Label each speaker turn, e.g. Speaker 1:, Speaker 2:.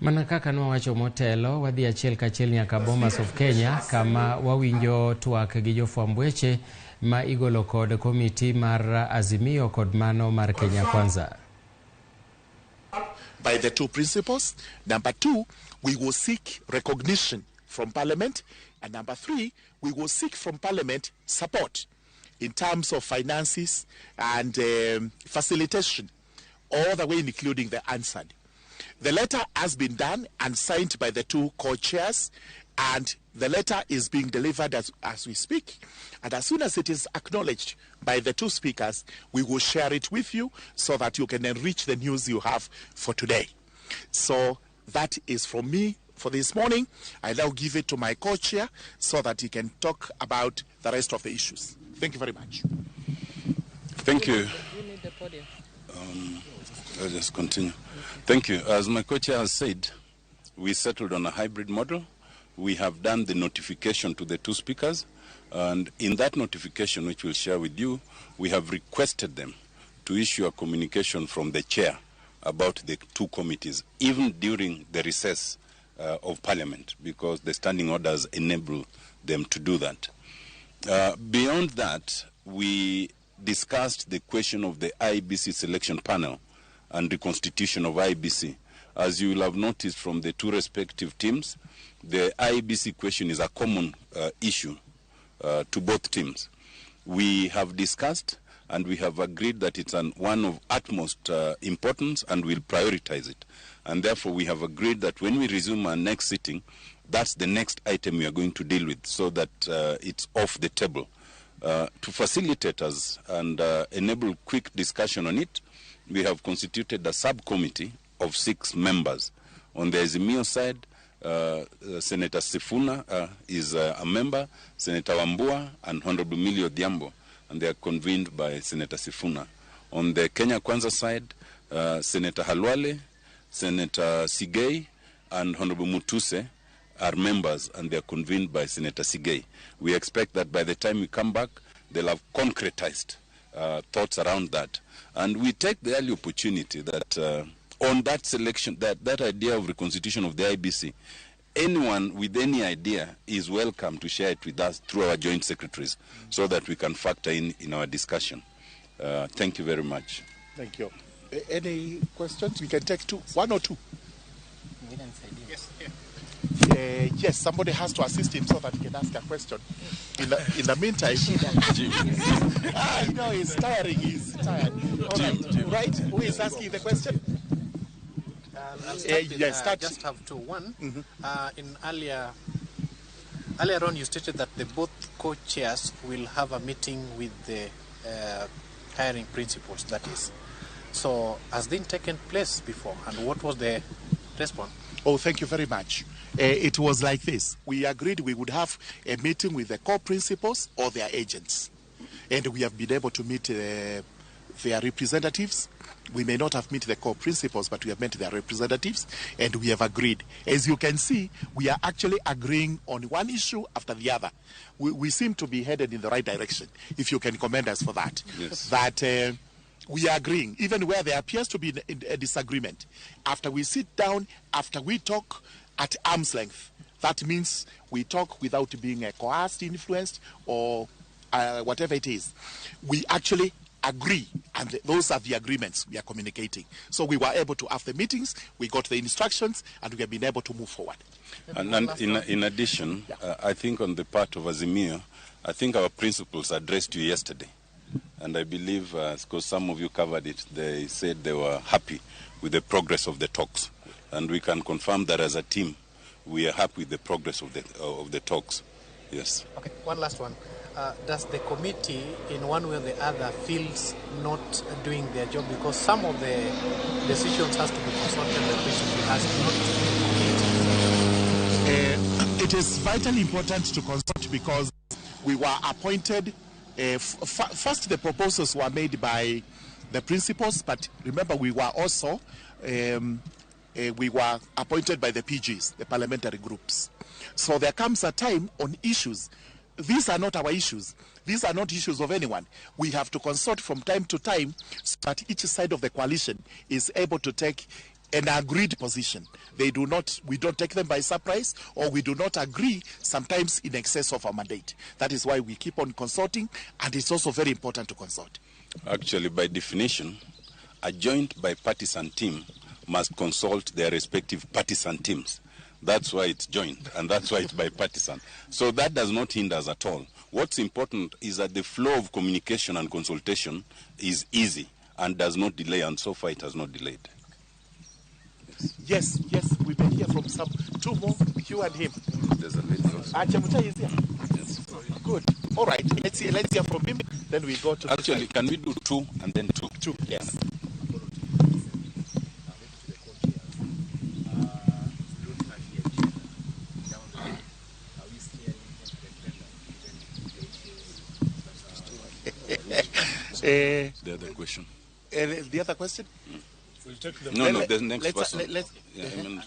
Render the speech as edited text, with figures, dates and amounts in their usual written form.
Speaker 1: Mana kaka nowacho motelo, wadhi achiel kachiel nyaka Bomas of Kenya kama wawinjo twak gi jofwamb weche ma igolo kod komiti mar Azimio kod mano mar Kenya Kwanza.
Speaker 2: By the two principles. Number two, we will seek recognition from Parliament. And number three, we will seek from Parliament support in terms of finances and facilitation, all the way including the answered. The letter has been done and signed by the two co-chairs, and the letter is being delivered as we speak. And as soon as it is acknowledged by the two speakers, we will share it with you so that you can enrich the news you have for today. So that is from me for this morning. I now give it to my co-chair so that he can talk about the rest of the issues. Thank you very much.
Speaker 3: Thank you.
Speaker 4: We need the podium.
Speaker 3: I'll just continue. Thank you. As my co-chair has said, we settled on a hybrid model. We have done the notification to the two speakers, and in that notification, which we'll share with you, we have requested them to issue a communication from the chair about the two committees, even during the recess of Parliament, because the standing orders enable them to do that. Beyond that, we discussed the question of the IBC selection panel and the constitution of IBC. As you will have noticed from the two respective teams, the IBC question is a common issue to both teams. We have discussed and we have agreed that it's one of utmost importance and we'll prioritize it. And therefore we have agreed that when we resume our next sitting, that's the next item we are going to deal with, so that it's off the table. To facilitate us and enable quick discussion on it, we have constituted a subcommittee of 6 members. On the Azimio side, Senator Sifuna is a member, Senator Wambua and Honorable Millie Odhiambo, and they are convened by Senator Sifuna. On the Kenya Kwanza side, Senator Halwale, Senator Sigei and Honorable Mutuse are members, and they are convened by Senator Sigei. We expect that by the time we come back, they'll have concretized thoughts around that. And we take the early opportunity that on that selection, that idea of reconstitution of the IBC, anyone with any idea is welcome to share it with us through our joint secretaries, so that we can factor in our discussion. Thank you very much.
Speaker 2: Thank you. Any questions? We can take one or two.
Speaker 4: Yes.
Speaker 2: Yes, somebody has to assist him so that he can ask a question. In the meantime, he's tiring. He's tired. All right. Who is asking the question?
Speaker 4: I'll start
Speaker 2: yes, start.
Speaker 4: Just have two. One, in earlier on, you stated that the both co-chairs will have a meeting with the hiring principals. That is. So, has this taken place before, and what was the response?
Speaker 2: Oh, thank you very much. It was like this. We agreed we would have a meeting with the co-principals or their agents. And we have been able to meet their representatives. We may not have met the co-principals, but we have met their representatives, and we have agreed. As you can see, we are actually agreeing on one issue after the other. We seem to be headed in the right direction, if you can commend us for that.
Speaker 3: Yes.
Speaker 2: That we are agreeing, even where there appears to be a disagreement. After we sit down, after we talk at arm's length, that means we talk without being coerced, influenced, or whatever it is. We actually agree, and those are the agreements we are communicating. So we were able to have the meetings, we got the instructions, and we have been able to move forward.
Speaker 3: And in addition, I think on the part of Azimio, I think our principals addressed you yesterday. And I believe, because some of you covered it, they said they were happy with the progress of the talks. And we can confirm that as a team, we are happy with the progress of the talks. Yes.
Speaker 4: Okay, one last one. Does the committee, in one way or the other, feels not doing their job because some of the decisions has to be consulted, the principal has not?
Speaker 2: It is vitally important to consult because we were appointed. First, the proposals were made by the principals, but remember, we were also we were appointed by the PGs, the parliamentary groups. So there comes a time on issues. These are not our issues. These are not issues of anyone. We have to consult from time to time so that each side of the coalition is able to take an agreed position. We don't take them by surprise, or we do not agree sometimes in excess of our mandate. That is why we keep on consulting, and it's also very important to consult.
Speaker 3: Actually, by definition, a joint bipartisan team must consult their respective partisan teams. That's why it's joint, and that's why it's bipartisan. So that does not hinder us at all. What's important is that the flow of communication and consultation is easy and does not delay, and so far it has not delayed.
Speaker 2: Yes, we may hear from two more, you and him.
Speaker 3: There's a lady also.
Speaker 2: Chemutai is here.
Speaker 3: Yes.
Speaker 2: Good. All right, let's hear from him, then we go to
Speaker 3: Actually, can we do two and then two?
Speaker 2: two, yes.
Speaker 3: The other question.
Speaker 2: The other question?
Speaker 4: We'll take them.
Speaker 3: No, the next
Speaker 2: let's-
Speaker 3: person.
Speaker 2: let's-
Speaker 3: Yeah, I mean,